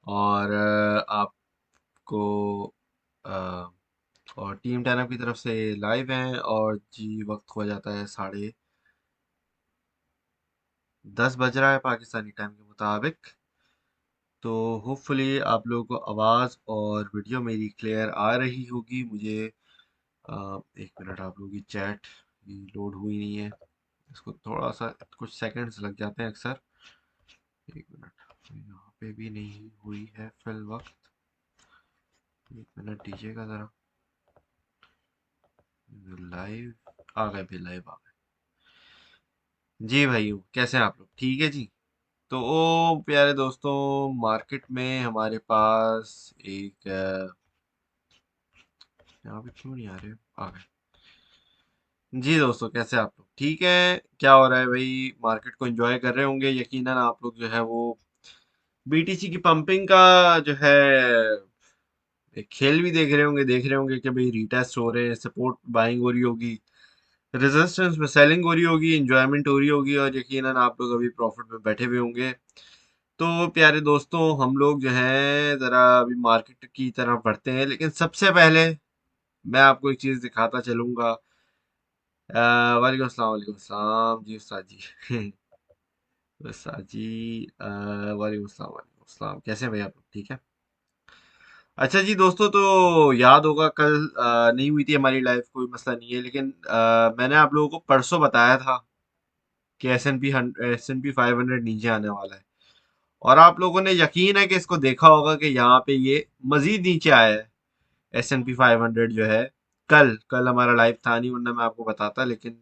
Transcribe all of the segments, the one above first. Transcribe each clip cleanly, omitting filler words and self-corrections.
और आपको अ, और टीम 10 की तरफ से लाइव हैं। और जी वक्त हो जाता है 10:30 बज रहा है पाकिस्तानी टाइम के मुताबिक। तो होपफुली आप लोगों को आवाज़ और वीडियो मेरी क्लियर आ रही होगी मुझे। एक मिनट, आप लोगों की चैट लोड हुई नहीं है। इसको थोड़ा सा कुछ सेकंड्स लग जाते हैं अक्सर। एक मिनट, यहाँ पे भी नहीं हुई है फिल वक्त। एक मिनट दीजिएगा ज़रा। लाइव आ गए भी, लाइव आ गए जी भाइयों। कैसे हैं आप लोग? ठीक है जी। तो ओ प्यारे दोस्तों, मार्केट में हमारे पास एक यहाँ पे क्यों नहीं आ रहे? आ गए जी दोस्तों। कैसे आप लोग? ठीक है। क्या हो रहा है भाई? मार्केट को एंजॉय कर रहे होंगे यकीनन आप लोग। जो है वो बीटीसी की पंपिंग का जो है एक खेल भी देख रहे होंगे कि भाई रीटेस्ट हो रहे हैं, सपोर्ट बाइंग हो रही होगी, रेजिस्टेंस में सेलिंग हो रही होगी, इंजॉयमेंट हो रही होगी, और यकीनन आप लोग अभी प्रॉफिट में बैठे हुए होंगे। तो प्यारे दोस्तों, हम लोग जो हैं ज़रा अभी मार्केट की तरफ बढ़ते हैं, लेकिन सबसे पहले मैं आपको एक चीज़ दिखाता चलूँगा। वालेकुम अस्सलाम, वालेकुम अस्सलाम जी उस्ताद जी। उस्ताद जी, वालेकुम अस्सलाम, वालेकुम अस्सलाम। कैसे हैं भाई आप लोग? ठीक है। अच्छा जी दोस्तों, तो याद होगा कल नहीं हुई थी हमारी लाइव, कोई मसला नहीं है, लेकिन मैंने आप लोगों को परसों बताया था कि एस एन पी 500 नीचे आने वाला है। और आप लोगों ने यकीन है कि इसको देखा होगा कि यहाँ पे ये मजीद नीचे आया है। S&P 500 जो है, कल कल हमारा लाइव था नहीं, वरना मैं आपको बताता, लेकिन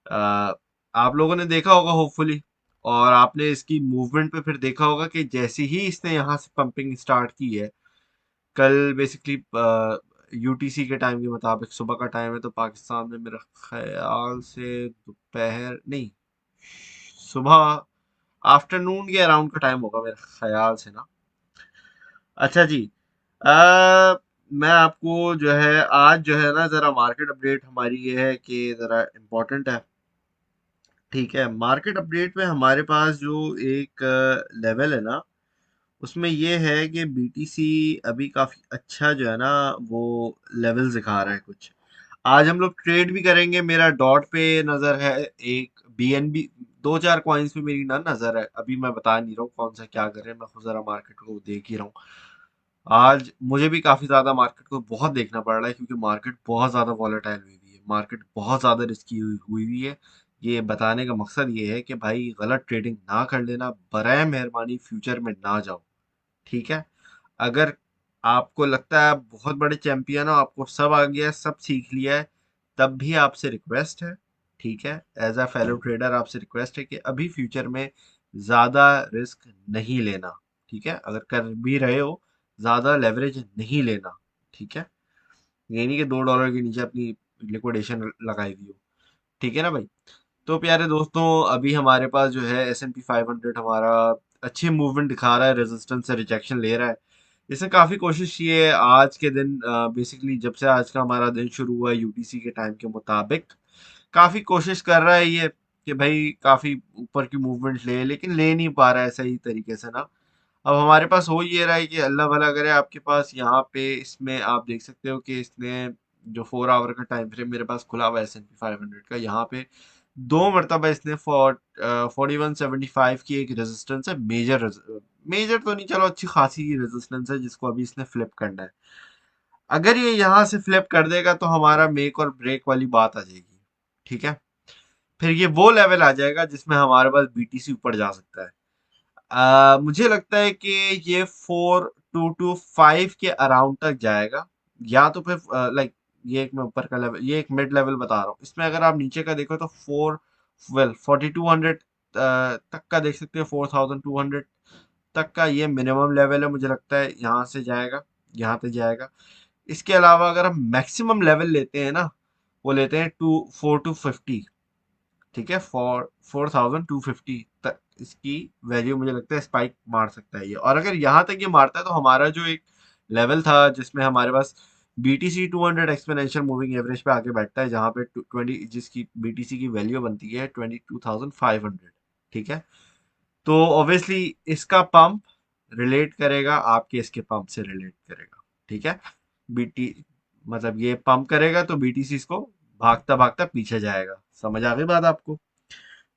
अ, आप लोगों ने देखा होगा होपफुली। और आपने इसकी मूवमेंट पे फिर देखा होगा कि जैसे ही इसने यहाँ से पंपिंग स्टार्ट की है कल, बेसिकली यूटीसी के टाइम के मुताबिक सुबह का टाइम है, तो पाकिस्तान में मेरा ख्याल से दोपहर नहीं, सुबह आफ्टरनून के अराउंड का टाइम होगा मेरे ख्याल से ना। अच्छा जी। मैं आपको जो है आज जो है ना ज़रा मार्केट अपडेट हमारी ये है कि ज़रा इम्पोर्टेंट है। ठीक है। मार्केट अपडेट में हमारे पास जो एक लेवल है ना, उसमें ये है कि बीटीसी अभी काफ़ी अच्छा जो है ना वो लेवल दिखा रहा है कुछ। आज हम लोग ट्रेड भी करेंगे। मेरा डॉट पे नज़र है, एक बीएनबी, दो चार कॉइन्स पे मेरी ना नज़र है। अभी मैं बता नहीं रहा हूँ कौन सा क्या कर रहे हैं, मैं खुद ज़रा मार्केट को देख ही रहा हूँ। आज मुझे भी काफ़ी ज़्यादा मार्केट को बहुत देखना पड़ रहा है, क्योंकि मार्केट बहुत ज़्यादा वॉलेटाइल हुई हुई है, मार्केट बहुत ज़्यादा रिस्की हुई हुई हुई है। ये बताने का मकसद ये है कि भाई गलत ट्रेडिंग ना कर लेना, बराए मेहरबानी फ्यूचर में ना जाओ। ठीक है। अगर आपको लगता है आप बहुत बड़े चैंपियन हो, आपको सब आ गया है, सब सीख लिया है, तब भी आपसे रिक्वेस्ट है, ठीक है, एज अ फेलो ट्रेडर आपसे रिक्वेस्ट है कि अभी फ्यूचर में ज़्यादा रिस्क नहीं लेना। ठीक है। अगर कर भी रहे हो, ज़्यादा लेवरेज नहीं लेना। ठीक है। ये नहीं कि $2 के नीचे अपनी लिक्विडेशन लगाई दी हो। ठीक है ना भाई? तो प्यारे दोस्तों, अभी हमारे पास जो है S&P 500 हमारा अच्छी मूवमेंट दिखा रहा है, रेजिस्टेंस से रिजेक्शन ले रहा है। इसने काफ़ी कोशिश की है आज के दिन, बेसिकली जब से आज का हमारा दिन शुरू हुआ है यूटीसी के टाइम के मुताबिक, काफ़ी कोशिश कर रहा है ये कि भाई काफ़ी ऊपर की मूवमेंट ले, लेकिन ले नहीं पा रहा है सही तरीके से ना। अब हमारे पास हो ये रहा है कि अल्लाह भला करे, आपके पास यहाँ पे इसमें आप देख सकते हो कि इसने जो 4 आवर का टाइम फ्रेम मेरे पास खुला हुआ है S&P 500 का, यहाँ पे दो मरतबा इसने 4175 की एक रेजिस्टेंस है, मेजर मेजर तो नहीं, चलो अच्छी खासी रेजिस्टेंस है, जिसको अभी इसने फ्लिप करना है। अगर ये यहाँ से फ्लिप कर देगा तो हमारा मेक और ब्रेक वाली बात आ जाएगी। ठीक है। फिर ये वो लेवल आ जाएगा जिसमें हमारे पास बीटीसी ऊपर जा सकता है। मुझे लगता है कि ये 4225 के अराउंड तक जाएगा, या तो फिर लाइक ये एक मैं ऊपर का लेवल, ये एक मिड लेवल बता रहा हूँ। इसमें अगर आप नीचे का देखो तो 4200 तक का देख सकते हो, 4200 तक का ये मिनिमम लेवल है। मुझे लगता है यहाँ से जाएगा, यहाँ तक जाएगा। इसके अलावा अगर हम मैक्सिमम लेवल लेते हैं ना, वो लेते हैं 4250। ठीक है। 4250 तक इसकी वैल्यू मुझे लगता है स्पाइक मार सकता है ये। और अगर यहाँ तक ये मारता है तो हमारा जो एक लेवल था जिसमें हमारे पास बीटीसी 200 एक्सपोनेंशियल मूविंग एवरेज पे आके बैठता है, जहाँ पे 20, जिसकी बीटीसी की वैल्यू बनती है 22,500। ठीक है। तो ऑब्वियसली इसका पंप रिलेट करेगा आपके इसके पंप से रिलेट करेगा। ठीक है, बीटी मतलब ये पंप करेगा तो बीटीसी इसको भागता भागता पीछे जाएगा। समझ आ गई बात आपको?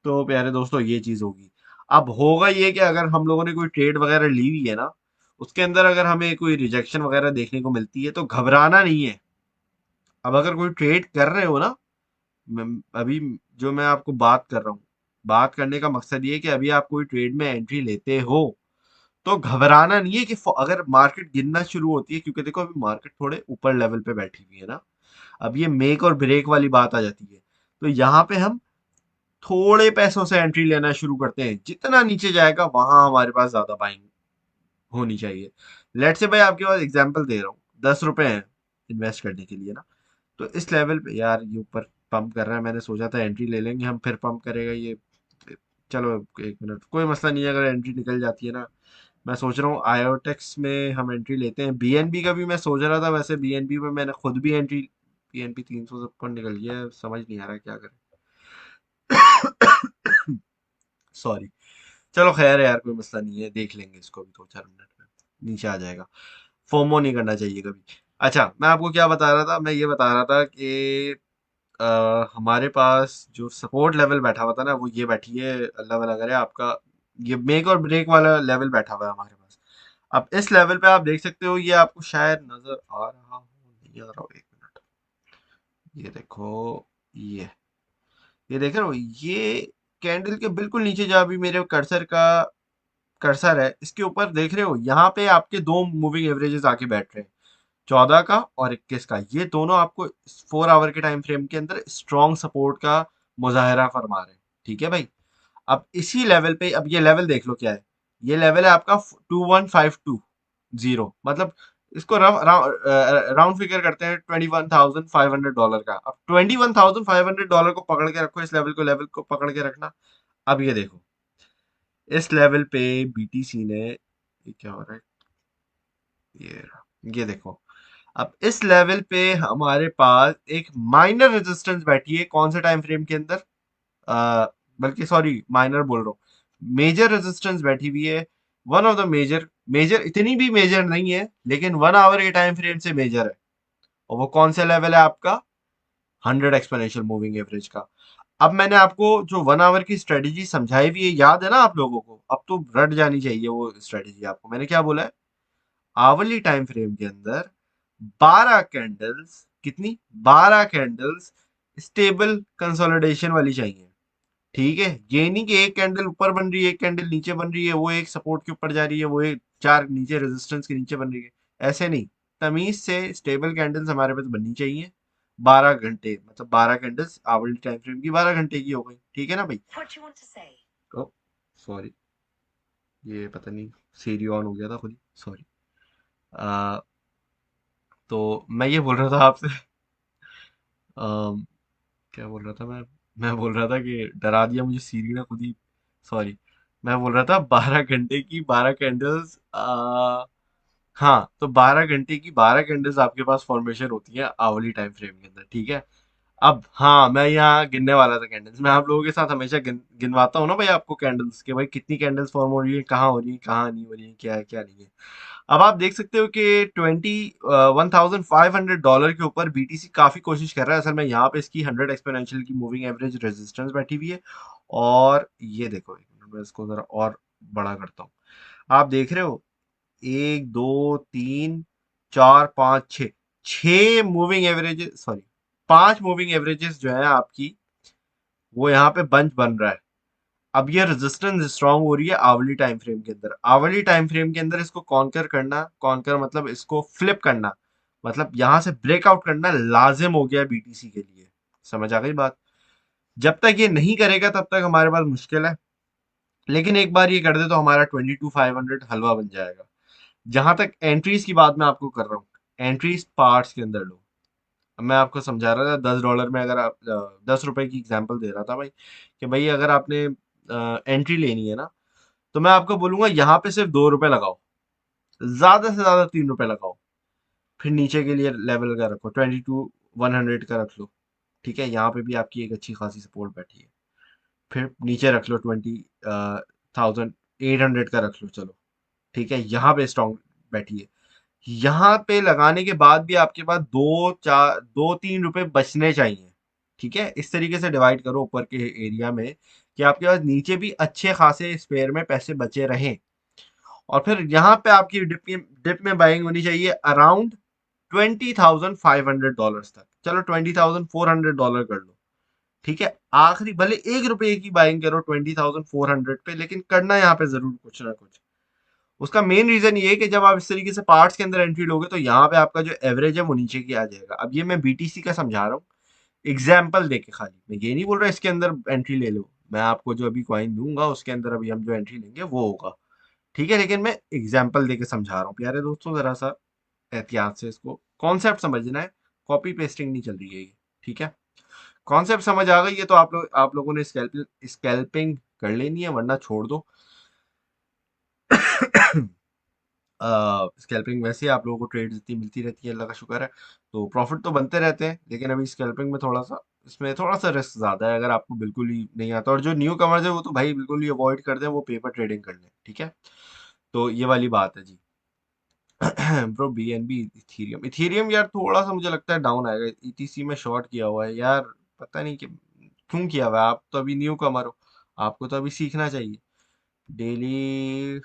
तो प्यारे दोस्तों ये चीज होगी। अब होगा ये कि अगर हम लोगों ने कोई ट्रेड वगैरह ली हुई है ना, उसके अंदर अगर हमें कोई रिजेक्शन वगैरह देखने को मिलती है तो घबराना नहीं है। अब अगर कोई ट्रेड कर रहे हो ना, अभी जो मैं आपको बात कर रहा हूँ, बात करने का मकसद ये है कि अभी आप कोई ट्रेड में एंट्री लेते हो तो घबराना नहीं है कि अगर मार्केट गिरना शुरू होती है, क्योंकि देखो अभी मार्केट थोड़े ऊपर लेवल पे बैठी हुई है ना, अब ये मेक और ब्रेक वाली बात आ जाती है। तो यहाँ पे हम थोड़े पैसों से एंट्री लेना शुरू करते हैं, जितना नीचे जाएगा वहां हमारे पास ज्यादा बाइंग होनी चाहिए। लेट से भाई आपके पास एग्जांपल दे रहा हूँ, 10 रुपए हैं इन्वेस्ट करने के लिए ना, तो इस लेवल पे यार ये ऊपर पंप कर रहा है, मैंने सोचा था एंट्री ले लेंगे हम, फिर पंप करेगा ये। चलो 1 मिनट, कोई मसला नहीं है अगर एंट्री निकल जाती है ना। मैं सोच रहा हूँ आयोटेक्स में हम एंट्री लेते हैं, बीएनबी का भी मैं सोच रहा था, वैसे बीएनबी में मैंने खुद भी एंट्री, बीएनबी 300 से ऊपर निकल गया है, समझ नहीं आ रहा क्या करें। सॉरी। चलो खैर है यार, कोई मसला नहीं है, देख लेंगे इसको भी 2-4 मिनट में, नीचे आ जाएगा। फोमो नहीं करना चाहिए कभी। अच्छा, मैं आपको क्या बता रहा था, मैं ये बता रहा था कि हमारे पास जो सपोर्ट लेवल बैठा हुआ था ना, वो ये बैठी है, अल्लाह वाला करे आपका, ये मेक और ब्रेक वाला लेवल बैठा हुआ है हमारे पास। अब इस लेवल पे आप देख सकते हो, ये आपको शायद नजर आ रहा हो, नहीं आ रहा हो, 1 मिनट, ये देखो, ये ये देख रहे हो, ये कैंडल के बिल्कुल नीचे जो अभी मेरे कर्सर है इसके ऊपर देख रहे हो, यहाँ पे आपके दो मूविंग एवरेजेस आके बैठ रहे हैं, 14 का और 21 का। ये दोनों आपको 4 आवर के टाइम फ्रेम के अंदर स्ट्रॉन्ग सपोर्ट का मुजाहरा फरमा रहे हैं। ठीक है भाई, अब इसी लेवल पे, अब ये लेवल देख लो क्या है, ये लेवल है आपका 21,520, मतलब इसको राउंड फिगर करते हैं $21,500 का। अब $21,500 को पकड़ के रखो, इस लेवल को पकड़ के रखना। अब ये देखो, इस लेवल पे बीटीसी ने, ये क्या हो रहा है, ये देखो, अब इस लेवल पे हमारे पास एक माइनर रेजिस्टेंस बैठी है, कौन से टाइम फ्रेम के अंदर, आ, बल्कि सॉरी माइनर बोल रहा हूँ, मेजर रेजिस्टेंस बैठी हुई है। One of the major, major इतनी भी मेजर नहीं है लेकिन 1 आवर के टाइम फ्रेम से मेजर है, और वो कौन सा लेवल है आपका, 100 एक्सपोनेंशियल मूविंग एवरेज का। अब मैंने आपको जो 1 आवर की स्ट्रेटेजी समझाई हुई है, याद है ना आप लोगों को, अब तो रट जानी चाहिए वो स्ट्रेटेजी आपको। मैंने क्या बोला है, आवरली टाइम फ्रेम के अंदर 12 कैंडल्स, कितनी, 12 कैंडल्स स्टेबल कंसोलिडेशन वाली चाहिए। ठीक है, ये नहीं कि एक कैंडल ऊपर बन रही है, एक कैंडल नीचे बन रही है, वो एक सपोर्ट के ऊपर जा रही है, वो एक चार नीचे रेजिस्टेंस के नीचे बन रही है, ऐसे नहीं। तमीज से स्टेबल कैंडल्स हमारे पास बननी चाहिए, 12 घंटे, मतलब 12 कैंडल्स आवरली टाइम फ्रेम की 12 घंटे की हो गई। ठीक है ना भाई? ओ सॉरी, ये पता नहीं सीरी ऑन हो गया था खुद ही, सॉरी। आ, तो मैं ये बोल रहा था आपसे, अम, क्या बोल रहा था मैं बोल रहा था कि डरा दिया मुझे सीरी ने खुद ही, सॉरी। मैं बोल रहा था 12 घंटे की 12 कैंडल्स, हाँ, तो 12 घंटे की 12 कैंडल्स आपके पास फॉर्मेशन होती है आवली टाइम फ्रेम के अंदर। ठीक है, अब हाँ, मैं यहाँ गिनने वाला था कैंडल्स, मैं आप लोगों के साथ हमेशा गिनवाता हूँ ना भाई आपको कैंडल्स के, भाई कितनी कैंडल्स फॉर्म हो रही है, कहाँ हो रही है, कहाँ नहीं हो रही है, क्या है क्या नहीं है। अब आप देख सकते हो कि 1,500 के ऊपर बीटीसी काफी कोशिश कर रहा है। असल में यहाँ पे इसकी 100 एक्सपोनेंशियल की मूविंग एवरेज रेजिस्टेंस बैठी हुई है, और ये देखो, एक मिनट में इसको जरा और बड़ा करता हूँ। आप देख रहे हो, 1, 2, 3, 4, 5, 6, 6 moving averages, sorry 5 moving averages जो है आपकी, वो यहाँ पे बंच बन रहा है। अब ये रेजिस्टेंस स्ट्रांग हो रही है आवली टाइम फ्रेम के अंदर, आवली टाइम फ्रेम के अंदर इसको कॉन्कर करना, कॉन्कर मतलब इसको फ्लिप करना, मतलब यहां से ब्रेकआउट करना लाजिम हो गया बीटीसी के लिए। समझ आ गई बात? जब तक ये नहीं करेगा तब तक हमारे पास मुश्किल है, लेकिन एक बार ये कर दे तो हमारा 22,500 हलवा बन जाएगा। जहां तक एंट्रीज की बात मैं आपको कर रहा हूँ, एंट्रीज पार्ट्स के अंदर लो। अब मैं आपको समझा रहा था $10 में, अगर आप 10 रुपए की एग्जांपल दे रहा था भाई, कि भाई अगर आपने एंट्री लेनी है ना, तो मैं आपको बोलूंगा यहाँ पे सिर्फ 2 रुपए लगाओ, ज्यादा से ज्यादा 3 रुपए लगाओ, फिर नीचे के लिए लेवल का रखो, 22,100 का रख लो। ठीक है, यहाँ पे भी आपकी एक अच्छी खासी सपोर्ट बैठी है, फिर नीचे रख लो 20,800 का रख लो, चलो ठीक है, यहाँ पे स्ट्रॉन्ग बैठी है। यहाँ पे लगाने के बाद भी आपके पास 2-3 रुपए बचने चाहिए। ठीक है, इस तरीके से डिवाइड करो ऊपर के एरिया में कि आपके पास नीचे भी अच्छे खासे स्पेयर में पैसे बचे रहें। और फिर यहाँ पे आपकी डिप में बाइंग होनी चाहिए अराउंड $20,500 तक। चलो $20,400 कर लो। ठीक है, आखिरी भले 1 रुपए की बाइंग करो 20,400 पे, लेकिन करना यहाँ पे जरूर कुछ ना कुछ। उसका मेन रीजन ये है कि जब आप इस तरीके से पार्ट्स के अंदर एंट्री लोगे तो यहाँ पे आपका जो एवरेज है वो नीचे की आ जाएगा। अब ये मैं बीटीसी का समझा रहा हूँ एग्जाम्पल देके, खाली मैं ये नहीं बोल रहा इसके अंदर एंट्री ले लो। मैं आपको जो अभी कॉइन दूंगा उसके अंदर अभी हम जो एंट्री लेंगे वो होगा। ठीक है, लेकिन मैं एग्जाम्पल देके समझा रहा हूँ प्यारे दोस्तों, जरा सा एहतियात से इसको कॉन्सेप्ट समझना है। कॉपी पेस्टिंग नहीं चल रही है ये। ठीक है, कॉन्सेप्ट समझ आ गई है तो आप लोगों ने स्कैल्पिंग कर लेनी है, वरना छोड़ दो। स्कैल्पिंग वैसे आप लोगों को ट्रेड इतनी मिलती रहती है, अल्लाह का शुक्र है, तो प्रॉफिट तो बनते रहते हैं। लेकिन अभी स्कैल्पिंग में थोड़ा सा, इसमें थोड़ा सा रिस्क ज्यादा है। अगर आपको बिल्कुल ही नहीं आता, और जो न्यू कमर्स है वो तो भाई बिल्कुल ही अवॉइड कर दें, वो पेपर ट्रेडिंग कर लें। ठीक है, तो ये वाली बात है जी। ब्रो बीएनबी इथीरियम, इथीरियम यार थोड़ा सा मुझे लगता है डाउन आएगा। ईटीसी में शॉर्ट किया हुआ है यार, पता नहीं कि क्यों किया हुआ है। आप तो अभी न्यू कमर हो, आपको तो अभी सीखना चाहिए। डेली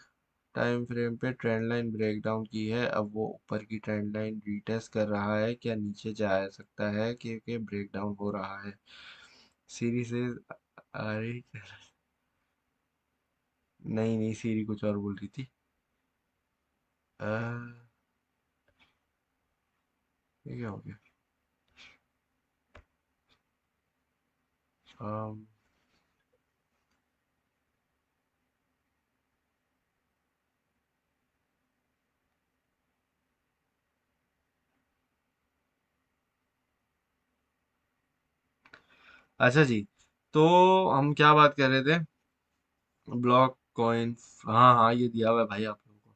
टाइम फ्रेम पे ट्रेंड लाइन ब्रेकडाउन की है, अब वो ऊपर की ट्रेंड लाइन रीटेस्ट कर रहा है, क्या नीचे जा सकता है क्योंकि ब्रेकडाउन हो रहा है। सीरी से अरे नहीं नहीं, सीरी कुछ और बोल रही थी। ये क्या हो गया? अम, अच्छा जी, तो हम क्या बात कर रहे थे? ब्लॉक कॉइन, हाँ हाँ ये दिया हुआ है भाई आप लोगों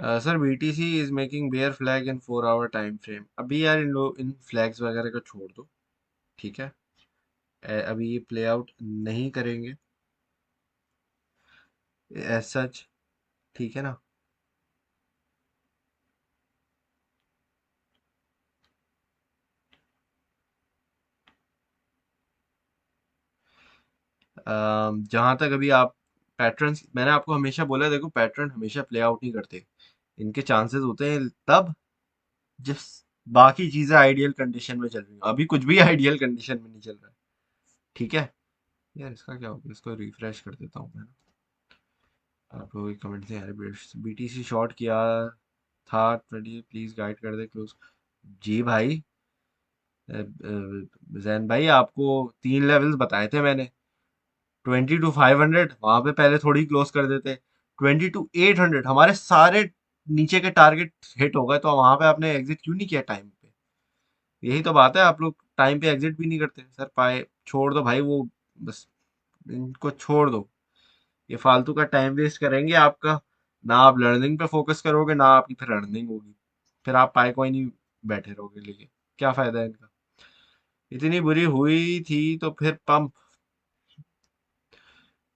को। Sir BTC is making bear flag in 4 hour time frame. अभी यार इन लोग इन फ्लैग्स वगैरह को छोड़ दो। ठीक है, अभी ये प्ले आउट नहीं करेंगे एज सच। ठीक है ना? जहां तक अभी आप पैटर्न, मैंने आपको हमेशा बोला है, देखो पैटर्न हमेशा प्ले आउट नहीं करते। इनके चांसेस होते हैं तब जब बाकी चीजें आइडियल कंडीशन में चल रही हैं। अभी कुछ भी आइडियल कंडीशन में नहीं चल रहा है। ठीक है, यार इसका क्या हो गया, इसको रिफ्रेश कर देता हूँ मैं। आप लोगों के कमेंट से यार, बीटीसी शॉर्ट किया था 20, प्लीज गाइड कर दे क्लोज। जी भाई, जैन भाई आपको 3 लेवल्स बताए थे मैंने। 22,500 वहां पे पहले थोड़ी क्लोज कर देते। 22,800 हमारे सारे नीचे के टारगेट हिट हो गए, तो वहां पे आपने एग्जिट क्यों नहीं किया टाइम पे? यही तो बात है, आप लोग टाइम पे एग्जिट भी नहीं करते। सर पाए छोड़ दो भाई वो, बस इनको छोड़ दो। ये फालतू का टाइम वेस्ट करेंगे आपका। ना आप लर्निंग पे फोकस करोगे, ना आपकी फिर अर्निंग होगी। फिर आप पाए कोई नहीं बैठे रहोगे लेके, क्या फायदा है इनका? इतनी बुरी हुई थी तो फिर पंप।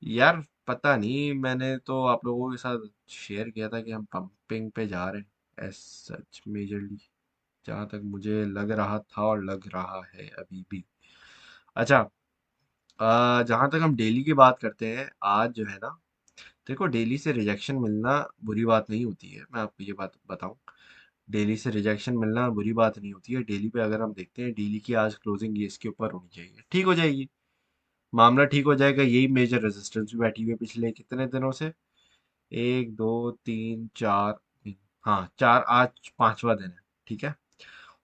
यार पता नहीं, मैंने तो आप लोगों के साथ शेयर किया था कि हम पंपिंग पे जा रहे हैं एज सच मेजरली, जहां तक मुझे लग रहा था और लग रहा है अभी भी। अच्छा, जहां तक हम डेली की बात करते हैं, आज जो है ना, देखो डेली से रिजेक्शन मिलना बुरी बात नहीं होती है, मैं आपको ये बात बताऊं। डेली से रिजेक्शन मिलना बुरी बात नहीं होती है। डेली पे अगर हम देखते हैं, डेली की आज क्लोजिंग ये इसके ऊपर होनी चाहिए, ठीक हो जाएगी, मामला ठीक हो जाएगा। यही मेजर रेजिस्टेंस भी बैठी हुई है पिछले कितने दिनों से, 1 2 3 4 दिन। हाँ चार, आज पांचवा दिन है। ठीक है,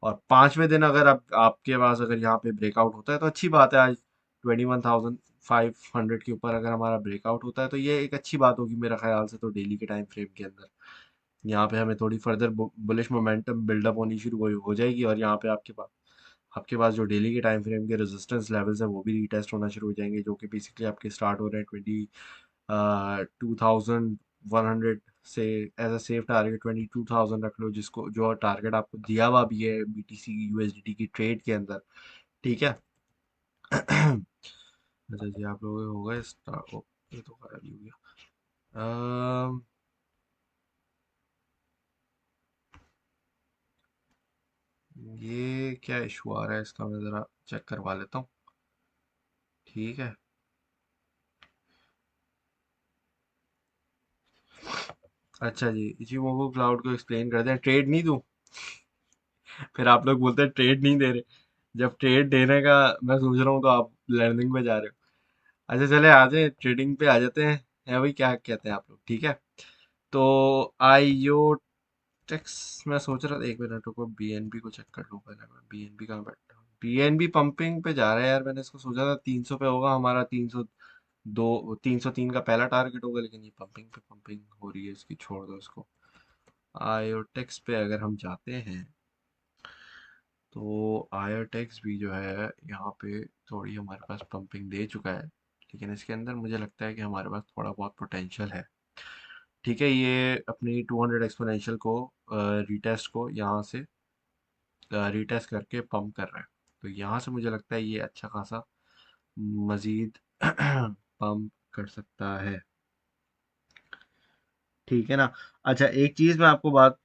और पांचवें दिन अगर आपके पास अगर यहाँ पे ब्रेकआउट होता है तो अच्छी बात है। आज 21,500 के ऊपर अगर हमारा ब्रेकआउट होता है तो ये एक अच्छी बात होगी मेरा ख्याल से। तो डेली के टाइम फ्रेम के अंदर यहाँ पे हमें थोड़ी फर्दर बुलिश मोमेंटम बिल्डअप होनी शुरू हो जाएगी, और यहाँ पे आपके पास जो डेली के टाइम फ्रेम के रेजिस्टेंस लेवल्स हैं वो भी रीटेस्ट होना शुरू हो जाएंगे, जो कि बेसिकली आपके स्टार्ट हो रहे हैं 22,100 से। एज अ सेफ टारगेट 22,000 रख लो, जिसको जो टारगेट आपको दिया हुआ भी है बीटीसी यूएसडीटी की ट्रेड के अंदर। ठीक है। अच्छा जी, आप लोगों को होगा स्टार्ट, ये तो खराब ही हो गया। ये क्या इशू आ रहा है इसका, मैं ज़रा चेक करवा लेता हूँ। ठीक है। अच्छा जी, इचिमोको क्लाउड को एक्सप्लेन कर दें, ट्रेड नहीं दूँ? फिर आप लोग बोलते हैं ट्रेड नहीं दे रहे। जब ट्रेड देने का मैं सोच रहा हूँ तो आप लर्निंग पे जा रहे हो। अच्छा चले आ जाए, ट्रेडिंग पे आ जाते हैं। है भाई, क्या कहते हैं आप लोग? ठीक है। तो आईओटेक्स मैं सोच रहा था, एक मिनट रुको, बीएनबी को चेक कर लूँ पहले मैं। बीएनबी कहाँ बैठा? बीएनबी पंपिंग पे जा रहा है यार। मैंने इसको सोचा था 300 पे होगा हमारा, 302, 303 का पहला टारगेट होगा, लेकिन ये पंपिंग पे पंपिंग हो रही है इसकी, छोड़ दो इसको। आयोटेक्स पे अगर हम जाते हैं तो आयोटेक्स भी जो है यहाँ पे थोड़ी हमारे पास पंपिंग दे चुका है, लेकिन इसके अंदर मुझे लगता है कि हमारे पास थोड़ा बहुत पोटेंशियल है। ठीक है, ये अपनी 200 एक्सपोनेंशियल को रीटेस्ट को यहाँ से रीटेस्ट करके पंप कर रहा है। तो यहाँ से मुझे लगता है ये अच्छा खासा मजीद पंप कर सकता है। ठीक है ना। अच्छा, एक चीज मैं आपको बात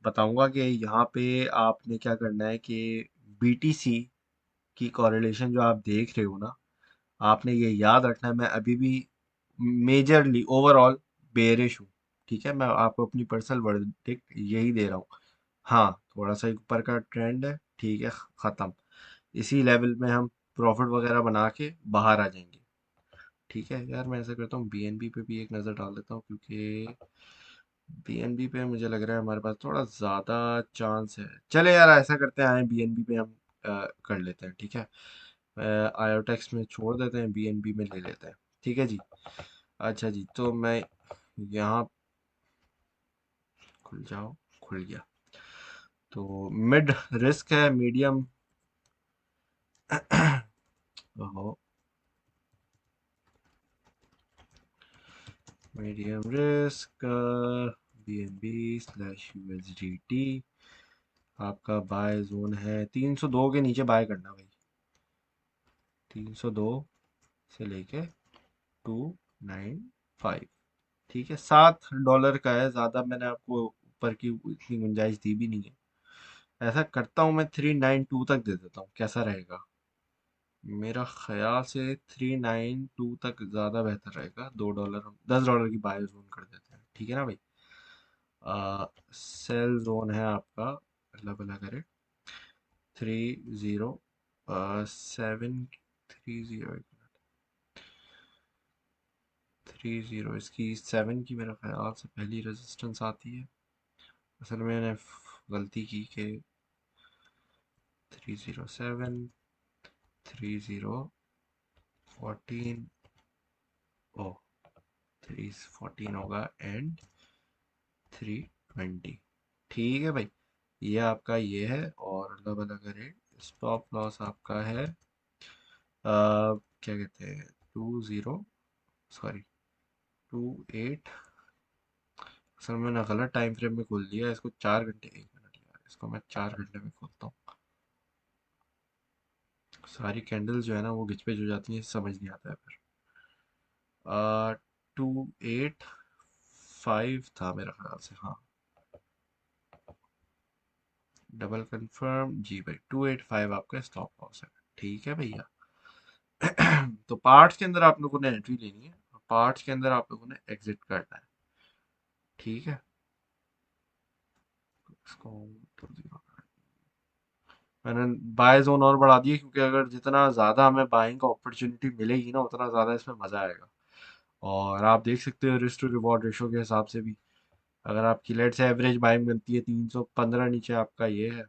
बताऊंगा कि यहाँ पे आपने क्या करना है कि बीटीसी की कॉरिलेशन जो आप देख रहे हो ना, आपने ये याद रखना है, मैं अभी भी मेजरली ओवरऑल बेरिश हूँ। ठीक है, मैं आपको अपनी पर्सनल वर्डिक्ट यही दे रहा हूँ। हाँ, थोड़ा सा ऊपर का ट्रेंड है, ठीक है, ख़त्म। इसी लेवल में हम प्रॉफिट वगैरह बना के बाहर आ जाएंगे। ठीक है यार, मैं ऐसा करता हूँ, बीएनबी पे भी एक नज़र डाल देता हूँ, क्योंकि बीएनबी पे मुझे लग रहा है हमारे पास थोड़ा ज़्यादा चांस है। चले यार, ऐसा करते हैं, आए बीएनबी पे हम कर लेते हैं। ठीक है, आयोटेक्स में छोड़ देते हैं, बीएनबी में ले लेते हैं। ठीक है जी। अच्छा जी, तो मैं यहाँ, खुल जाओ, खुल गया। तो मिड रिस्क है, मीडियम ओहो, medium risk, BNB slash USDT. आपका बाय जोन है 302 के नीचे बाय करना भाई। 302 से लेके 295। ठीक है, $7 का है, ज़्यादा मैंने आपको ऊपर की इतनी गुंजाइश दी भी नहीं है। ऐसा करता हूँ मैं 392 तक दे देता हूँ, कैसा रहेगा? मेरा ख्याल से 392 तक ज़्यादा बेहतर रहेगा। $2 हम $10 की बाय जोन कर देते हैं। ठीक है ना भाई। सेल जोन है आपका, अल्लाह भला करे, 30, 7 30, 30, इसकी 7 की मेरा ख्याल से पहली रेजिस्टेंस आती है। असल में मैंने गलती की कि 307, 30, 14, ओ 314 होगा, एंड 320। ठीक है भाई, ये आपका ये है, और अल्लाह भला करे, स्टॉप लॉस आपका है क्या कहते हैं, 20, सॉरी 28। असल में मैंने गलत टाइम फ्रेम में खोल दिया इसको, 4 घंटे, 1 मिनट यार, इसको मैं 4 घंटे में खोलता हूँ। सारी कैंडल्स जो है ना वो घिच पिच हो जाती हैं, समझ नहीं आता है फिर। 285 था मेरा ख्याल से, हाँ। डबल कंफर्म जी भाई, 285 आपका स्टॉप लॉस है। ठीक है भैया। तो पार्ट्स के अंदर आप लोगों ने एंट्री लेनी है, और पार्ट्स के अंदर आप लोगों ने एग्जिट करना है। ठीक है, इसको 20, मैंने बाय जोन और बढ़ा दिए, क्योंकि अगर जितना ज़्यादा हमें बाइंग का अपॉर्चुनिटी मिलेगी ना, उतना ज़्यादा इसमें मज़ा आएगा। और आप देख सकते हो रिस्क टू रिवॉर्ड रेशो के हिसाब से भी, अगर आपकी लेट से एवरेज बाइंग बनती है 315, नीचे आपका ये है,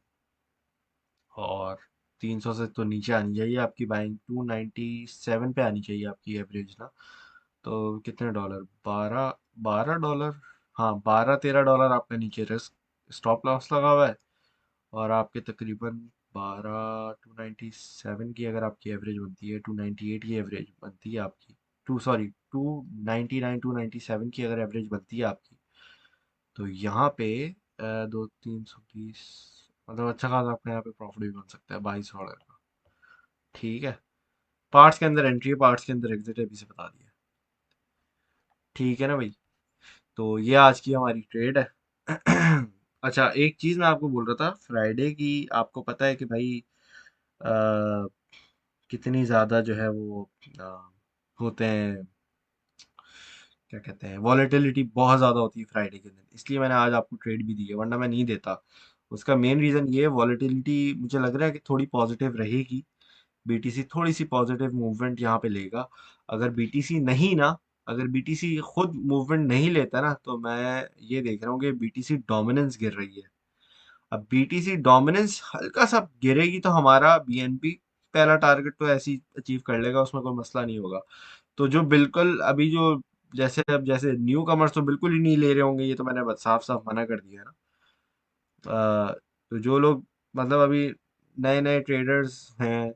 और 300 से तो नीचे आनी चाहिए आपकी बाइंग, 297 पे आनी चाहिए आपकी एवरेज ना। तो कितने डॉलर, 12 12 डॉलर, हाँ 12 13 डॉलर आपका नीचे रिस्क स्टॉप लॉस लगा हुआ है। और आपके तकरीबन 297 की अगर आपकी एवरेज बनती है, 298 की एवरेज बनती है आपकी, 299 297 की अगर एवरेज बनती है आपकी, तो यहाँ पे 2 320, मतलब अच्छा खासा आपका यहाँ पे प्रॉफिट भी बन सकता है $22 का। ठीक है, पार्ट्स के अंदर एंट्री है, पार्ट्स के अंदर एग्जिट है, अभी से बता दिया। ठीक है ना भाई। तो ये आज की हमारी ट्रेड है। अच्छा, एक चीज मैं आपको बोल रहा था फ्राइडे की। आपको पता है कि भाई अ, कितनी ज्यादा जो है वो अ, होते हैं, क्या कहते हैं, वॉलेटिलिटी बहुत ज़्यादा होती है फ्राइडे के दिन, इसलिए मैंने आज आपको ट्रेड भी दी है, वरना मैं नहीं देता। उसका मेन रीज़न ये है, वॉलेटिलिटी मुझे लग रहा है कि थोड़ी पॉजिटिव रहेगी। बीटीसी थोड़ी सी पॉजिटिव मूवमेंट यहाँ पे लेगा। अगर बीटीसी नहीं ना, अगर बीटीसी खुद मूवमेंट नहीं लेता ना, तो मैं ये देख रहा हूँ कि बीटीसी डोमिनेंस गिर रही है। अब बीटीसी डोमिनेंस हल्का सा गिरेगी तो हमारा बीएनपी पहला टारगेट तो ऐसे ही अचीव कर लेगा, उसमें कोई मसला नहीं होगा। तो जो बिल्कुल अभी जो, जैसे अब जैसे न्यू कमर्स तो बिल्कुल ही नहीं ले रहे होंगे, ये तो मैंने बस साफ साफ मना कर दिया है ना। तो जो लोग मतलब अभी नए नए ट्रेडर्स हैं,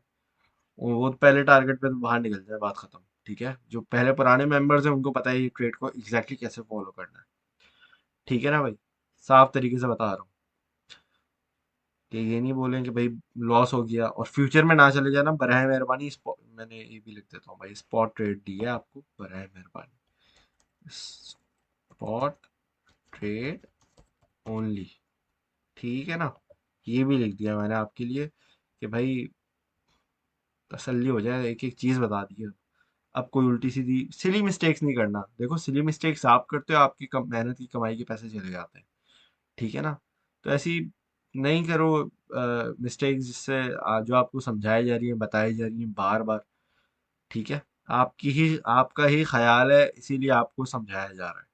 वो तो पहले टारगेट पे तो बाहर निकल जाए, बात खत्म। ठीक है, जो पहले पुराने मेंबर्स हैं उनको पता है ये ट्रेड को एग्जैक्टली कैसे फॉलो करना है। ठीक है ना भाई, साफ तरीके से बता रहा हूँ कि ये नहीं बोलें कि भाई लॉस हो गया और फ्यूचर में ना चले जाना, बरए मेहरबानी। मैंने ये भी लिख देता हूँ भाई, स्पॉट ट्रेड दी है आपको, बरए मेहरबानी स्पॉट ट्रेड ओनली। ठीक है ना, ये भी लिख दिया मैंने आपके लिए कि भाई तसल्ली हो जाए, एक एक चीज बता दी है। अब कोई उल्टी सीधी सिली मिस्टेक्स नहीं करना। देखो, सिली मिस्टेक्स आप करते हो, आपकी मेहनत की कमाई के पैसे चले जाते हैं। ठीक है ना, तो ऐसी नहीं करो मिस्टेक्स जिससे जो आपको समझाई जा रही है, बताई जा रही है बार बार। ठीक है, आपकी ही आपका ही ख्याल है, इसीलिए आपको समझाया जा रहा है।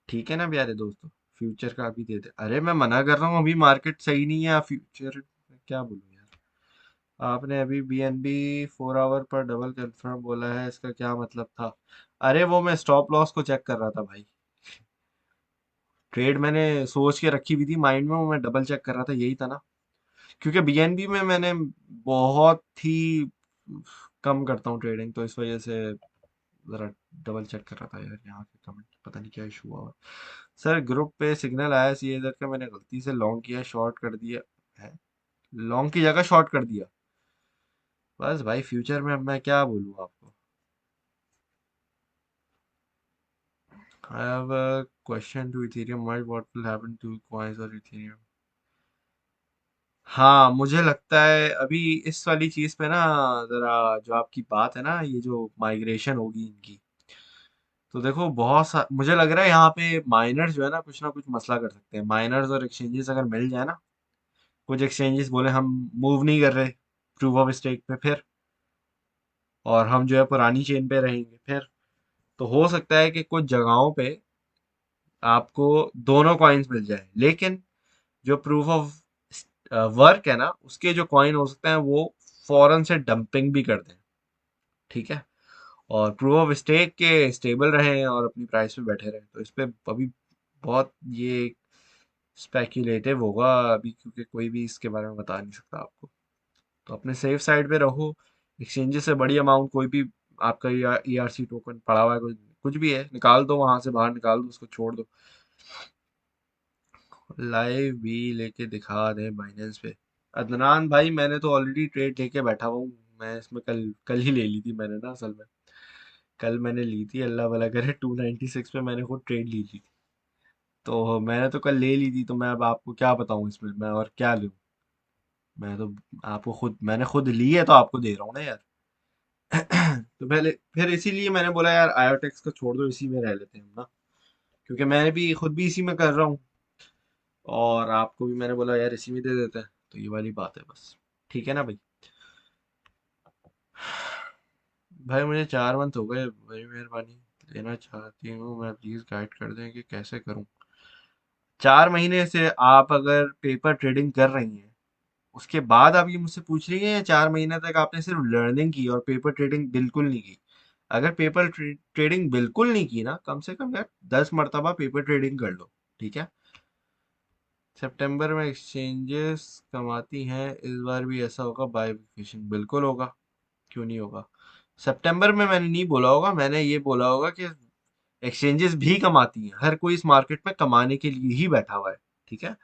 ठीक है ना प्यारे दोस्तों, फ्यूचर का अभी दे दे। अरे मैं मना कर रहा हूँ, अभी मार्केट सही नहीं है, फ्यूचर क्या बोलूँ यार। आपने अभी बीएनबी 4 आवर पर डबल कंफर्म बोला है, इसका क्या मतलब था? अरे वो मैं स्टॉप लॉस को चेक कर रहा था भाई। ट्रेड मैंने सोच के रखी हुई थी माइंड में, वो मैं डबल चेक कर रहा था, यही था ना। क्योंकि बीएनबी में मैंने बहुत ही कम करता हूँ ट्रेडिंग, तो इस वजह से जरा डबल चेक कर रहा था यार। यहाँ के कमेंट पता नहीं क्या इशू हुआ। सर ग्रुप पे सिग्नल आया सी इधर का, मैंने गलती से लॉन्ग किया, शॉर्ट कर दिया है। लॉन्ग की जगह शॉर्ट कर दिया। बस भाई, फ्यूचर में अब मैं क्या बोलूँ आपको। I have a question to Ethereum, what will happen to coins और इथेरियम। हाँ, मुझे लगता है अभी इस वाली चीज पे ना, जरा जो आपकी बात है ना, ये जो माइग्रेशन होगी इनकी, तो देखो मुझे लग रहा है यहाँ पे माइनर्स जो है ना कुछ मसला कर सकते हैं। माइनर्स और एक्सचेंजेस अगर मिल जाए ना, कुछ एक्सचेंजेस बोले हम मूव नहीं कर रहे प्रूफ ऑफ स्टेक पे फिर, और हम जो है पुरानी चेन पे रहेंगे फिर, तो हो सकता है कि कुछ जगहों पे आपको दोनों कॉइन्स मिल जाए। लेकिन जो प्रूफ ऑफ वर्क है ना, उसके जो कॉइन हो सकते हैं वो फौरन से डंपिंग भी कर दें। ठीक है, और प्रूफ ऑफ स्टेक के स्टेबल रहे और अपनी प्राइस पे बैठे रहे, तो इस पे अभी बहुत ये स्पेक्यूलेटिव होगा अभी, क्योंकि कोई भी इसके बारे में बता नहीं सकता आपको। तो अपने सेफ साइड पे रहो। एक्सचेंजेस से बड़ी अमाउंट कोई भी, आपका ईआरसी टोकन पड़ा हुआ है, कुछ कुछ भी है, निकाल दो वहां से, बाहर निकाल दो उसको, छोड़ दो। लाइव भी लेके दिखा दे बाइनेंस पे। अदनान भाई, मैंने तो ऑलरेडी ट्रेड लेके बैठा हुआ हूँ। मैं इसमें कल कल ही ले ली थी मैंने ना, असल में कल मैंने ली थी, अल्लाह भला करे, 296 पे मैंने खुद ट्रेड ली थी। तो मैंने तो कल ले ली थी, तो मैं अब आपको क्या बताऊं इसमें, मैं और क्या लूं। मैं तो आपको खुद मैंने खुद ली है, तो आपको दे रहा हूँ ना यार। तो पहले फिर इसीलिए मैंने बोला यार, आयोटेक्स को छोड़ दो, इसी में रह लेते हैं हम ना, क्योंकि मैं भी खुद भी इसी में कर रहा हूँ, और आपको भी मैंने बोला यार इसी में दे देते हैं, तो ये वाली बात है बस। ठीक है ना भाई। भाई मुझे 4 मंथ हो गए, बड़ी मेहरबानी, लेना चाहती हूँ मैं, प्लीज गाइड कर दें कि कैसे करूँ। 4 महीने से आप अगर पेपर ट्रेडिंग कर रही हैं, उसके बाद आप ये मुझसे पूछ रही हैं, या 4 महीने तक आपने सिर्फ लर्निंग की और पेपर ट्रेडिंग बिल्कुल नहीं की? अगर पेपर ट्रेडिंग बिल्कुल नहीं की ना, कम से कम यार 10 मरतबा पेपर ट्रेडिंग कर लो। ठीक है, सितंबर में एक्सचेंजेस कमाती हैं, इस बार भी ऐसा होगा? बाइफिकेशन बिल्कुल होगा, क्यों नहीं होगा। सितंबर में मैंने नहीं बोला होगा, मैंने ये बोला होगा कि एक्सचेंजेस भी कमाती हैं, हर कोई इस मार्केट में कमाने के लिए ही बैठा हुआ है। ठीक है,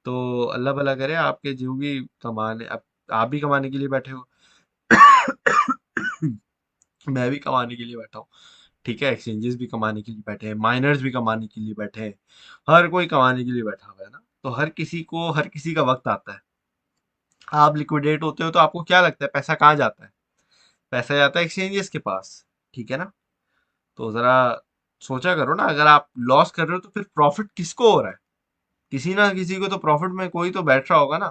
तो अल्लाह भला करे आपके जो भी कमाने, आप भी कमाने के लिए बैठे हो। मैं भी कमाने के लिए बैठा हूँ। ठीक है, एक्सचेंजेस भी कमाने के लिए बैठे हैं, माइनर्स भी कमाने के लिए बैठे हैं, हर कोई कमाने के लिए बैठा हुआ है ना। तो हर किसी का वक्त आता है। आप लिक्विडेट होते हो तो आपको क्या लगता है पैसा कहाँ जाता है? पैसा जाता है एक्सचेंजेस के पास। ठीक है ना? तो जरा सोचा करो ना, अगर आप लॉस कर रहे हो तो फिर प्रॉफिट किसको हो रहा है? किसी ना किसी को तो प्रॉफिट में कोई तो बैठ रहा होगा ना।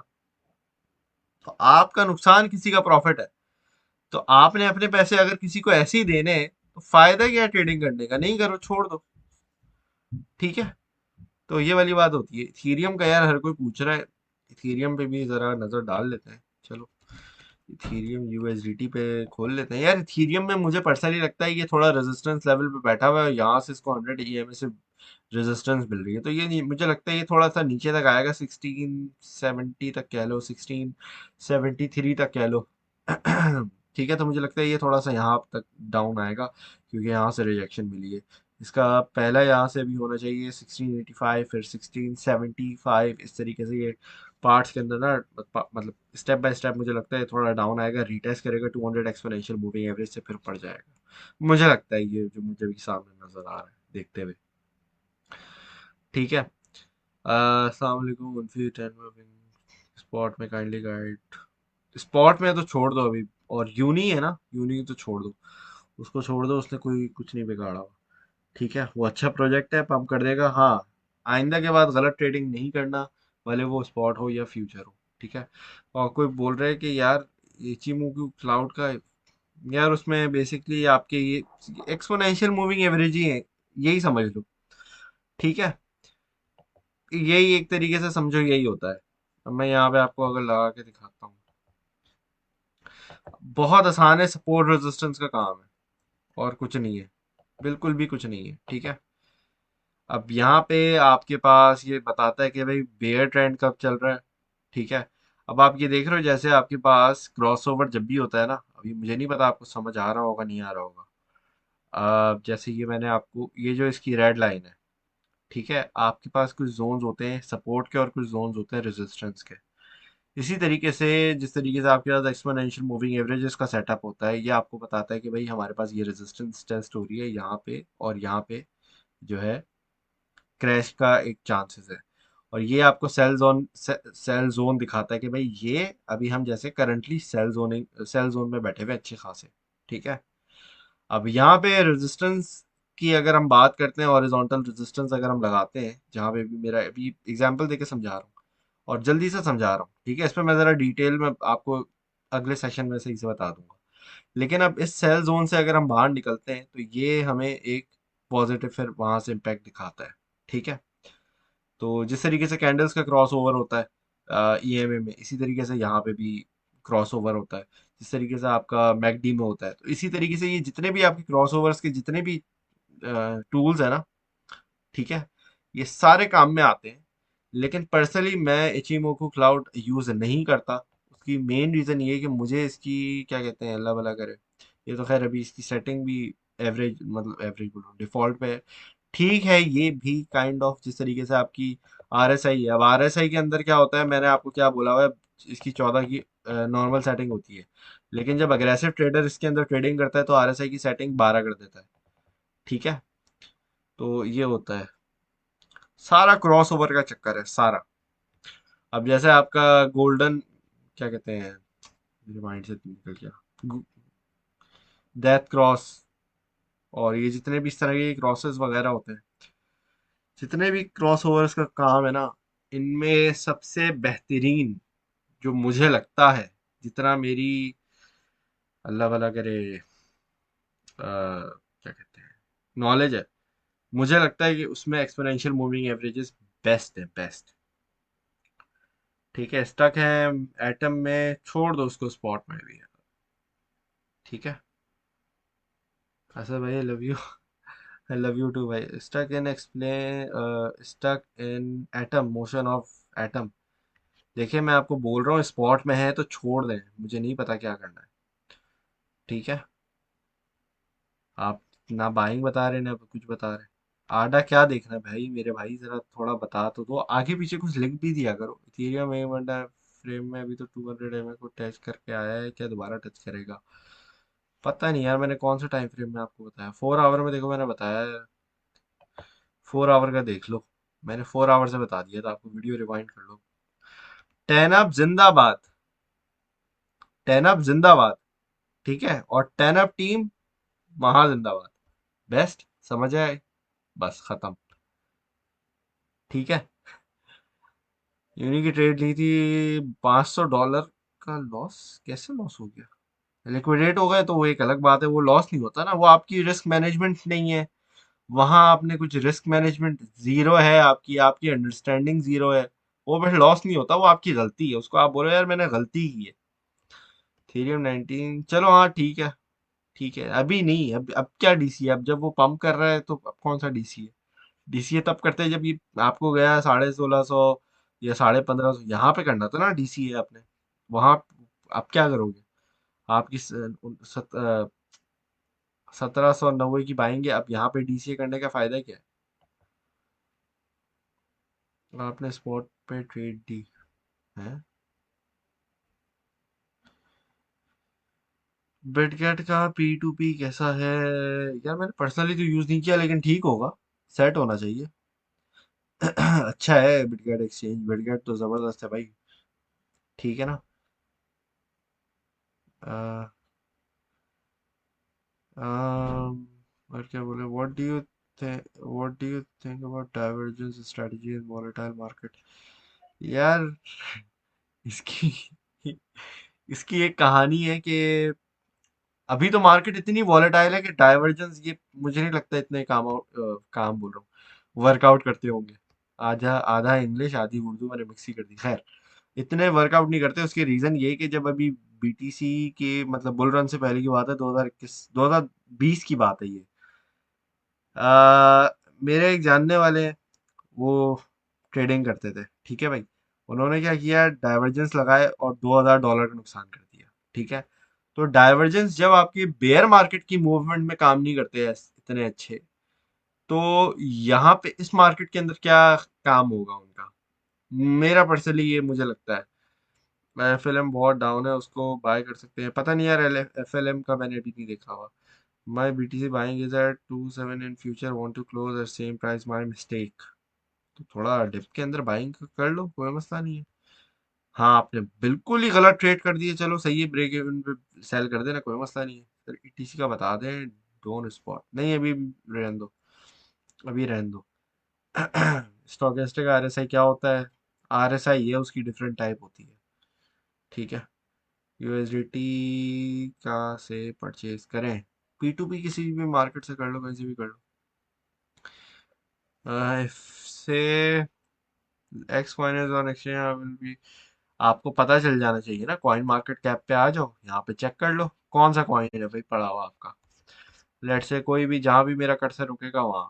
तो आपका नुकसान किसी का प्रॉफिट है। तो आपने अपने पैसे अगर किसी को ऐसे ही देने हैं तो फायदा क्या है ट्रेडिंग करने का? नहीं करो, छोड़ दो। ठीक है। तो ये वाली बात होती है। इथीरियम का यार हर कोई पूछ रहा है, इथीरियम पे भी जरा नजर डाल लेते हैं। चलो, इथीरियम यूएसडीटी पे खोल लेते हैं। यार इथीरियम में मुझे पर्सनली लगता है ये थोड़ा रेजिस्टेंस लेवल पे बैठा हुआ है, यहाँ से इसको 100 ईएमए से रेजिस्टेंस मिल रही है। तो मुझे लगता है ये थोड़ा सा नीचे तक आएगा, 1670 तक कह लो, 1673 तक कह लो। ठीक है, तो मुझे लगता है ये थोड़ा सा यहाँ तक डाउन आएगा, क्योंकि यहाँ से रिजेक्शन मिली है। इसका पहला यहाँ से भी होना चाहिए 1685, फिर 1675, इस तरीके से ये पार्ट्स के अंदर ना, मतलब स्टेप बाय स्टेप मुझे लगता है थोड़ा डाउन आएगा, रीटेस्ट करेगा 200 एक्सपोनेंशियल मूविंग एवरेज से, फिर पड़ जाएगा। मुझे लगता है ये जो मुझे भी सामने नजर आ रहा है देखते हुए। ठीक है। अस्सलाम वालेकुम उनफी 10 स्पॉट में काइंडली गाइड। स्पॉट में तो छोड़ दो अभी। और यूनी है ना, यूनी तो छोड़ दो, उसको छोड़ दो, उसने कोई कुछ नहीं बिगाड़ा हुआ। ठीक है, वो अच्छा प्रोजेक्ट है, पंप कर देगा। हाँ, आइंदा के बाद गलत ट्रेडिंग नहीं करना, भले वो स्पॉट हो या फ्यूचर हो। ठीक है। और कोई बोल रहा है कि यार इचीमोकू क्लाउड का, यार उसमें बेसिकली आपके ये एक्सपोनेंशियल मूविंग एवरेज ही है, यही समझ लो। ठीक है, यही एक तरीके से समझो, यही होता है। अब मैं यहाँ पे आपको अगर लगा के दिखाता हूँ, बहुत आसान है, सपोर्ट रेजिस्टेंस का काम है, और कुछ नहीं है, बिल्कुल भी कुछ नहीं है। ठीक है। अब यहाँ पे आपके पास ये बताता है कि भाई बेयर ट्रेंड कब चल रहा है। ठीक है। अब आप ये देख रहे हो, जैसे आपके पास क्रॉसओवर जब भी होता है ना, अभी मुझे नहीं पता आपको समझ आ रहा होगा नहीं आ रहा होगा। जैसे ये मैंने आपको, ये जो इसकी रेड लाइन है, ठीक है, आपके पास कुछ जोन्स होते हैं सपोर्ट के और कुछ जोन्स होते हैं रेजिस्टेंस के। इसी तरीके से, जिस तरीके से आपके पास एक्सपोनेंशियल मूविंग एवरेजेस का सेटअप होता है, ये आपको बताता है कि भाई हमारे पास ये रेजिस्टेंस टेस्ट हो रही है यहाँ पे, और यहाँ पे जो है क्रैश का एक चांसेस है। और ये आपको सेल जोन दिखाता है कि भाई ये अभी हम जैसे करंटली सेल जोन में बैठे हुए अच्छे खासे। ठीक है। अब यहाँ पे रेजिस्टेंस की अगर हम बात करते हैं, हॉरिजॉन्टल रेजिस्टेंस अगर हम लगाते हैं, जहाँ पे भी मेरा अभी एग्जांपल देके समझा रहा हूँ और जल्दी से समझा रहा हूँ। ठीक है, इस पर मैं ज़रा डिटेल में आपको अगले सेशन में सही से बता दूंगा। लेकिन अब इस सेल जोन से अगर हम बाहर निकलते हैं तो ये हमें एक पॉजिटिव फिर वहां से इम्पैक्ट दिखाता है। ठीक है। तो जिस तरीके से कैंडल्स का क्रॉस ओवर होता है ईएमए में, इसी तरीके से यहाँ पे भी क्रॉस ओवर होता है। जिस तरीके से आपका मैकडी में होता है, तो इसी तरीके से ये जितने भी आपके क्रॉस ओवर्स के जितने भी टूल्स है ना, ठीक है, ये सारे काम में आते हैं। लेकिन पर्सनली मैं इचिमोकू क्लाउड यूज नहीं करता। उसकी मेन रीजन ये है कि मुझे इसकी, क्या कहते हैं, अल्लाह भला करे, ये तो खैर अभी इसकी सेटिंग भी एवरेज, मतलब एवरेज बोलो डिफॉल्ट पे है। ठीक है, ये भी काइंड ऑफ जिस तरीके से आपकी आरएसआई है। अब आरएसआई के अंदर क्या होता है, मैंने आपको क्या बोला हुआ है, इसकी 14 की नॉर्मल सेटिंग होती है। लेकिन जब अग्रेसिव ट्रेडर इसके अंदर ट्रेडिंग करता है तो आरएसआई की सेटिंग 12 कर देता है। ठीक है। तो ये होता है, सारा क्रॉस ओवर का चक्कर है सारा। अब जैसे आपका गोल्डन, क्या कहते हैं, मेरे माइंड से निकल गया, डेथ क्रॉस, और ये जितने भी इस तरह के क्रॉसेस वगैरह होते हैं, जितने भी क्रॉस ओवर्स का काम है ना, इनमें सबसे बेहतरीन जो मुझे लगता है, जितना मेरी अल्लाह भला करे क्या कहते हैं, नॉलेज है, मुझे लगता है कि उसमें एक्सपोनेंशियल मूविंग एवरेजेस बेस्ट है, बेस्ट। ठीक है, स्टक है एटम में, छोड़ दो उसको, स्पॉट में भी है। ठीक है। अच्छा भाई, I love you. I love you too भाई। Stuck in atom, motion of atom. देखिए, मैं आपको बोल रहा हूँ स्पॉट में है तो छोड़ दें, मुझे नहीं पता क्या करना है। ठीक है। आप ना बाइंग बता रहे ना कुछ बता रहे। आडा क्या देखना है भाई, मेरे भाई जरा थोड़ा बता तो आगे पीछे कुछ लिंक भी दिया करो। इथेरियम एक घंटा फ्रेम में अभी तो 200 एमए को टच करके आया है, क्या दोबारा टच करेगा? पता नहीं यार, मैंने कौन सा टाइम फ्रेम में आपको बताया? 4 आवर में देखो, मैंने बताया है। 4 आवर का देख लो। मैंने 4 आवर से बता दिया था आपको, वीडियो रिवाइंड कर लो। 10 अप जिंदाबाद। 10 अप जिंदाबाद। ठीक है, और 10 अप टीम महा जिंदाबाद। बेस्ट समझ आए? बस खत्म। ठीक है। यूनी की ट्रेड ली थी, $500 का लॉस। कैसे लॉस हो गया? लिक्विडेट हो गए तो वो एक अलग बात है, वो लॉस नहीं होता ना, वो आपकी रिस्क मैनेजमेंट नहीं है। वहां आपने कुछ रिस्क मैनेजमेंट जीरो है, आपकी आपकी अंडरस्टैंडिंग जीरो है। वो बस लॉस नहीं होता, वो आपकी गलती है, उसको आप बोलो यार मैंने गलती की है। थीरियम 19, चलो हाँ ठीक है। ठीक है, अभी नहीं, अब क्या डीसी है? अब जब वो पंप कर रहा है तो अब कौन सा डीसी है? डीसीए तब करते हैं जब ये आपको गया 1650 या 1550, यहाँ पे करना था ना डीसीए आपने। वहां आप क्या करोगे? आपकी 1790 की पाएंगे, अब यहाँ पे डीसीए करने का फायदा क्या है? आपने स्पॉट पे ट्रेड दी है। बिटगेट का पी टू पी कैसा है? यार मैंने पर्सनली तो यूज नहीं किया, लेकिन ठीक होगा। सेट होना चाहिए। अच्छा है बिटगेट एक्सचेंज, बिटगेट तो जबरदस्त है भाई। ठीक है ना? अ, और क्या बोले, what do you think about divergence strategy in volatile market? यार इसकी इसकी एक कहानी है कि अभी तो मार्केट इतनी वॉलेटाइल है कि डाइवर्जेंस ये मुझे नहीं लगता इतने काम बोल रहा हूँ, वर्कआउट करते होंगे। आधा आधा इंग्लिश आधी उर्दू मैंने मिक्स ही कर दी, खैर। इतने वर्कआउट नहीं करते, उसके रीजन ये है कि जब अभी बीटीसी के मतलब बुल रन से पहले की बात है, 2021 2020 की बात है ये। मेरे एक जानने वाले हैं, वो ट्रेडिंग करते थे, ठीक है भाई। उन्होंने क्या किया, डाइवर्जेंस लगाए और $2000 का नुकसान कर दिया। ठीक है। तो डाइवर्जेंस जब आपकी बेयर मार्केट की मूवमेंट में काम नहीं करते हैं इतने अच्छे, तो यहाँ पे इस मार्केट के अंदर क्या काम होगा उनका? मेरा पर्सनली ये मुझे लगता है। एफएलएम बहुत डाउन है, उसको बाय कर सकते हैं, पता नहीं यार। एफएलएम का मैंने अभी नहीं देखा हुआ। My BTC buying is at 27 in future, want to close at same price, my mistake. तो थोड़ा डिप के अंदर बाइंग कर लो, कोई मसला नहीं है। हाँ, आपने बिल्कुल ही गलत ट्रेड कर दिए, चलो सही है, ब्रेक इवन पे सेल कर देना, कोई मसला नहीं है। सर ईटीसी का बता दें, डोंट स्पॉट नहीं, अभी रहने दो, अभी रहने दो। स्टोकेस्टिक आरएसआई क्या होता है? आरएसआई है, उसकी डिफरेंट टाइप होती है। ठीक है। यूएसडीटी का से परचेज करें, पी टू पी किसी भी मार्केट से कर लो, कहीं से भी कर लो। से x coin is on exchange, will be. आपको पता चल जाना चाहिए ना, कॉइन मार्केट कैप पे आ जाओ, यहाँ पे चेक कर लो कौन सा कॉइन है भाई पड़ा हुआ आपका। लेट से कोई भी, जहां भी मेरा कर्सर रुकेगा वहां।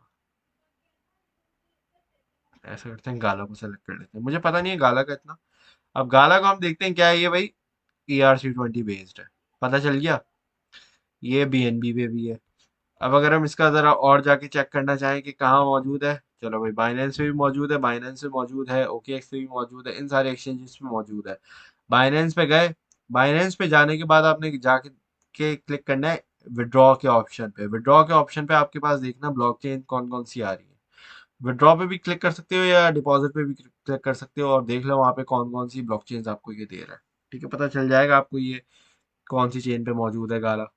ऐसा करते हैं, गाला को सेलेक्ट कर लेते हैं, मुझे पता नहीं है गाला का इतना। अब गाला को हम देखते हैं क्या है ये भाई। ERC20 बेस्ड है, पता चल गया। ये बीएनबी पे भी है। अब अगर हम इसका ज़रा और जाके चेक करना चाहें कि कहाँ मौजूद है, चलो भाई बाइनेंस पे भी मौजूद है, बाइनेंस पे मौजूद है, OKX पे भी मौजूद है, इन सारे एक्सचेंजेस पे मौजूद है। बाइनेंस पे गए, बाइनेंस पे जाने के बाद आपने जाके क्लिक करना है विड्रॉ के ऑप्शन पे। विड्रॉ के ऑप्शन पे आपके पास देखना ब्लॉकचेन कौन कौन सी आ रही है। विड्रॉ पे भी क्लिक कर सकते हो या डिपॉजिट पे भी क्लिक कर सकते हो, और देख लो वहाँ पे कौन कौन सी ब्लॉकचेन आपको ये दे रहा है। ठीक है, पता चल जाएगा आपको ये कौन सी चेन पे मौजूद है गाला।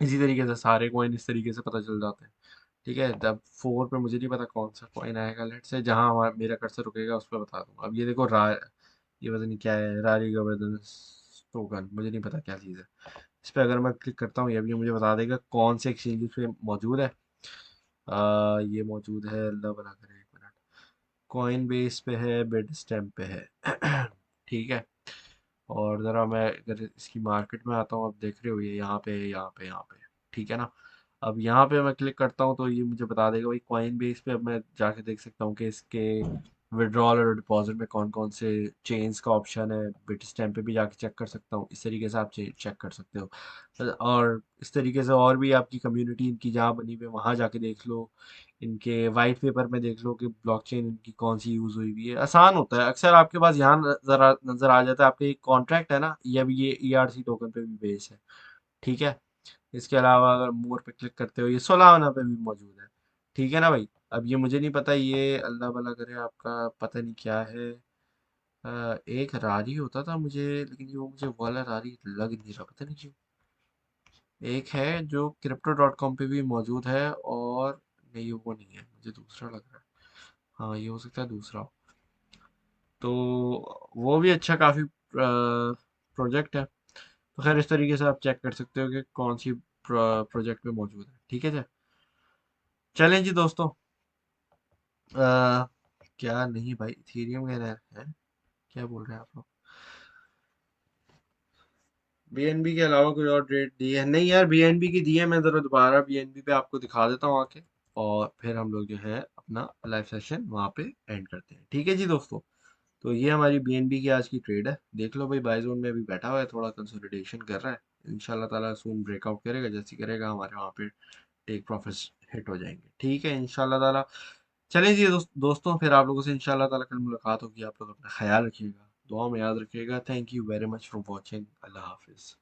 इसी तरीके से सारे कॉइन इस तरीके से पता चल जाते हैं। ठीक है, तब 4 पे मुझे नहीं पता कौन सा कॉइन आएगा, लेट से जहां मेरा कर्सर रुकेगा उस पर बता दूंगा। अब ये देखो ये पता नहीं क्या है, रारी गवर्नेंस टोकन, मुझे नहीं पता क्या चीज़ है। इस पर अगर मैं क्लिक करता हूँ, ये भी मुझे बता देगा कौन से एक्सचेंज पे मौजूद है। ये मौजूद है, अल्लाह भला करे, एक मिनट। कॉइन बेस पे है, बिट स्टैम्प पे है। ठीक है। और ज़रा मैं अगर इसकी मार्केट में आता हूँ, अब देख रहे हो ये यहाँ पे, यहाँ पे, यहाँ पे। ठीक है ना? अब यहाँ पे मैं क्लिक करता हूँ तो ये मुझे बता देगा भाई कॉइन बेस पे। अब मैं जाके देख सकता हूँ कि इसके विड्रॉल और डिपॉजिट में कौन कौन से चेंज का ऑप्शन है। बिट स्टैम्प पे भी जाके चेक कर सकता हूँ, इस तरीके से आप चेक कर सकते हो। और इस तरीके से और भी आपकी कम्युनिटी इनकी जहाँ बनी हुई है वहाँ जाके देख लो। इनके वाइट पेपर में देख लो कि ब्लॉकचेन इनकी कौन सी यूज़ हुई हुई है। आसान होता है, अक्सर आपके पास यहाँ ज़रा नज़र आ जाता है, आपके एक कॉन्ट्रैक्ट है ना, ये अभी ये ERC टोकन पे भी बेस है। ठीक है। इसके अलावा अगर मोर पे क्लिक करते हो ये सोलाना पे भी मौजूद है। ठीक है ना भाई। अब ये मुझे नहीं पता, ये अल्लाह भला करे आपका पता नहीं क्या है। एक रारी होता था मुझे, लेकिन ये वो मुझे वो वाला रारी लग नहीं रहा, पता नहीं क्यों। एक है जो crypto.com पे भी मौजूद है, और नहीं वो नहीं है, मुझे दूसरा लग रहा है। हाँ ये हो सकता है दूसरा। तो वो भी अच्छा काफ़ी प्रोजेक्ट है। तो खैर इस तरीके से आप चेक कर सकते हो कि कौन सी प्रोजेक्ट में मौजूद है। ठीक है जी। चलें जी दोस्तों। क्या नहीं भाई, इथेरियम कह रहे हैं, क्या बोल रहे हैं आप लोग? बीएनबी के अलावा कोई और रेट दी है नहीं यार, बीएनबी की दी है, मैं जरा दोबारा बीएनबी पे आपको दिखा देता हूँ आके, और फिर हम लोग जो है अपना लाइव सेशन वहाँ पे एंड करते हैं। ठीक है जी दोस्तों। तो ये हमारी बीएनबी की आज की ट्रेड है, देख लो भाई, बाय जोन में अभी बैठा हुआ है, थोड़ा कंसोलिडेशन कर रहा है। इंशाल्लाह ताला सून ब्रेकआउट करेगा, जैसे ही करेगा हमारे वहाँ पे टेक प्रॉफिट्स हिट हो जाएंगे। ठीक है इंशाल्लाह ताला। चलिए जी दोस्तों, फिर आप लोगों से इंशाल्लाह ताला कल मुलाकात होगी। आप लोग अपना ख्याल रखिएगा, दुआ में याद रखिएगा। Thank you very much for watching. अल्लाह हाफिज़।